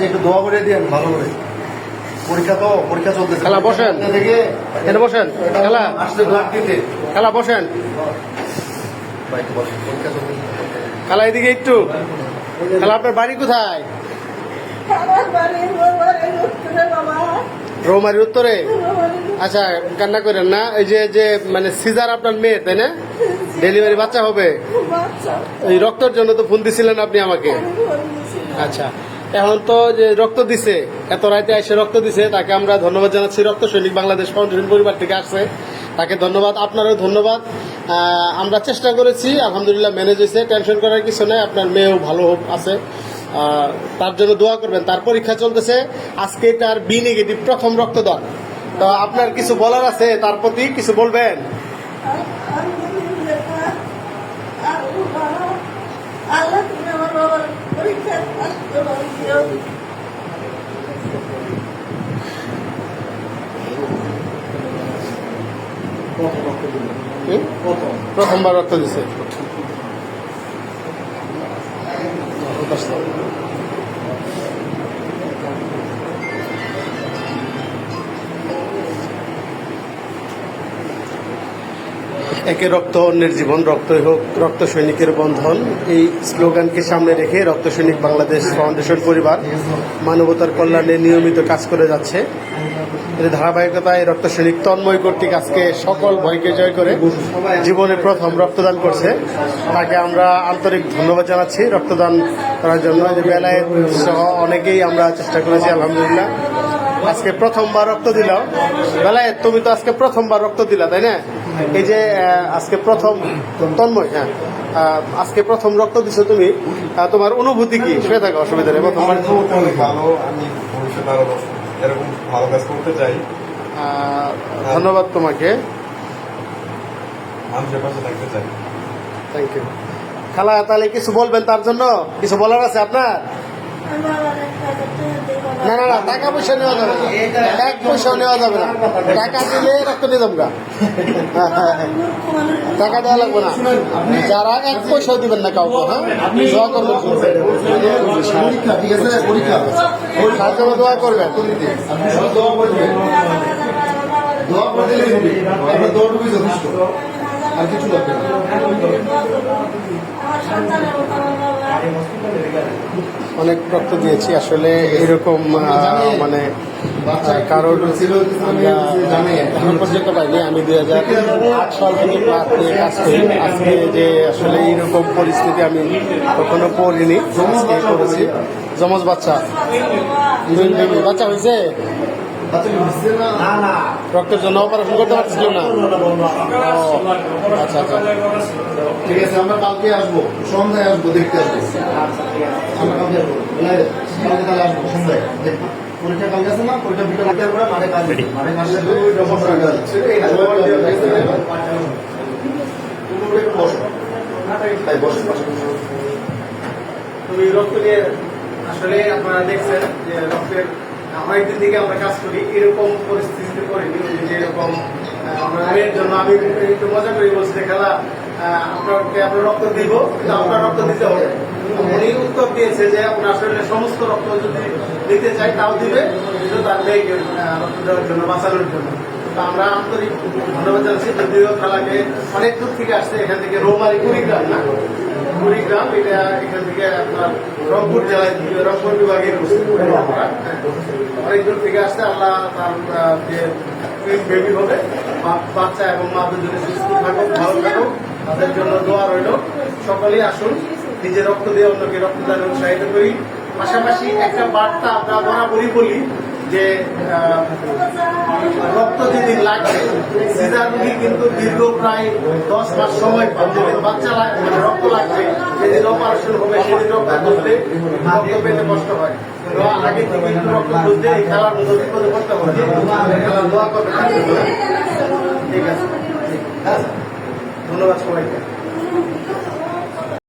একটু দোয়া করে দিন ভালো করে। পরীক্ষা চলতেছে। খেলা বসেন, এখানে বসেন। খেলা আসলে দোয়া দিতে খেলা বসেন। খেলা এদিকে একটু। খেলা আপনার বাড়ি কোথায়? রৌমারির উত্তরে। আচ্ছা, কান্না করেন না। এই যে মানে সিজার আপনার মেয়ে, তাই না? ডেলিভারি বাচ্চা হবে। এই রক্তের জন্য তো ফোন দিছিলেন আপনি আমাকে। আচ্ছা, এখন তো যে রক্ত দিছে, এত রাতে এসে রক্ত দিছে, তাকে আমরা ধন্যবাদ জানাচ্ছি। রক্ত সৈনিক বাংলাদেশ ফাউন্ডেশন পরিবার থেকে আসছে, তাকে ধন্যবাদ। আপনারও ধন্যবাদ। আমরা চেষ্টা করেছি, আলহামদুলিল্লাহ ম্যানেজ হয়েছে। টেনশন করার কিছু নেই। আপনার মেয়েও ভালো আছে, তার জন্য দোয়া করবেন। তার পরীক্ষা চলতেছে আজকে, তার বি নেগেটিভ প্রথম রক্তদান। তো আপনার কিছু বলার আছে, তার প্রতি কিছু বলবেন? প্রথমবার রক্ত দিছে। একে রক্ত অন্যের জীবন, রক্তই হোক রক্ত সৈনিকের বন্ধন, এই স্লোগানকে সামনে রেখে রক্ত সৈনিক বাংলাদেশ ফাউন্ডেশন পরিবার মানবতার কল্যাণে নিয়মিত কাজ করে যাচ্ছে। এর ধারাবাহিকতায় রক্ত সৈনিক তন্ময় কর্তৃক আজকে সকল ভয়কে জয় করে জীবনে প্রথম রক্তদান করছে। তাকে আমরা আন্তরিক ধন্যবাদ জানাচ্ছি রক্তদান করার জন্য। যে বেলায় সহ অনেকেই আমরা চেষ্টা করেছি, আলহামদুলিল্লাহ আজকে প্রথমবার রক্ত দিল। বেলায় তুমি তো আজকে প্রথমবার রক্ত দিলা, তাই না? এই যে আজকে প্রথম তন্ময়, হ্যাঁ আজকে প্রথম রক্ত দিছো তুমি, তোমার অনুভূতি কি? শুয়ে থাকো, অসুবিধা নেই। প্রথমবার ভালো, আমি ভবিষ্যতে আরো এরকম ভালো কাজ করতে চাই। ধন্যবাদ তোমাকে, মানুষের পাশে থাকতে চাই। Thank you. খালা তাহলে কিছু বলবেন? তার জন্য কিছু বলার আছে আপনার? না না না, টাকা পয়সা নেওয়া যাবে না, 1 পয়সাও নেওয়া যাবে না। টাকা দিলে রক্ত নিয়ে যাবো, টাকা দেওয়া লাগবে না। যারা 1 পয়সাও দিবেন না কাউকে, হ্যাঁ দোয়া করবেন, তার জন্য দোয়া করবেন। আর কিছু লাগবে না। অনেক রক্ত দিয়েছি আসলে, এরকম মানে কারোর এখন পর্যন্ত পাইনি। আমি 2008 সাল থেকে ক্লাস নিয়ে কাজ করি। আজকে যে আসলে এইরকম পরিস্থিতি আমি কখনো পড়িনি, আজকে করেছি। যমজ বাচ্চা, বাচ্চা হয়েছে, রক্তের জন্য অপারেশন করতে পারছিল না। আচ্ছা আচ্ছা, ঠিক আছে, আমরা কালকে আসবো, সন্ধ্যায় আসবো, দেখতে আসবো। আমরা কালকে আসবো, কালকে তাহলে আসবো সন্ধ্যায় দেখবো। পরীক্ষা কালকে আছে না, পরীক্ষা বিকেল করে মাঠে কাজ তুমি রক্ত নিয়ে আসলে আপনারা দেখছেন যে রক্তের অনেকদিন থেকে আমরা কাজ করি, এরকম পরিস্থিতিতে করিনি। যেরকম আমরা মেয়ের জন্য আমি একটু মজা করে বলছি যে খেলা আপনার রক্ত দিব, কিন্তু আপনার রক্ত দিতে হবে। উনি উত্তর দিয়েছে যে ওনার শরীরে সমস্ত রক্ত যদি দিতে চাই তাও দিবে, কিন্তু তার মেয়েকে রক্ত দেওয়ার জন্য, বাঁচানোর জন্য। তো আমরা আন্তরিক ধন্যবাদ জানাচ্ছি। যদিও খেলাকে অনেক দূর থেকে আসছে, এখান থেকে রৌমারি কুড়িগ্রাম না, কুড়িগ্রাম, এটা এখান থেকে আপনার রংপুর জেলায়, রংপুর বিভাগে অনেক দূর থেকে আসছে। আল্লাহ তার যে বেবি হবে, বাচ্চা এবং মা দুজনে সুস্থ থাকুক, ভালো থাকুক, তাদের জন্য দোয়া রইল। সকলেই আসুন, নিজে রক্ত দিয়ে অন্যকে রক্তদানে উৎসাহিত করি। পাশাপাশি একটা বার্তা আমরা বরাবরই বলি যে রক্ত যেদিন লাগবে, সিজার রোগী কিন্তু দীর্ঘ প্রায় 10 মাস সময় পাবে। বাচ্চা মানে রক্ত লাগবে, যেদিন অপারেশন হবে সেদিন রক্ত খুঁজলে রক্ত পেতে কষ্ট হয়। আগে থেকে কিন্তু রক্ত খুঁজলে এই খেলার মধ্যে বিপদে পড়তে হবে। খেলার দোয়া করতে, ঠিক আছে, ধন্যবাদ সবাইকে।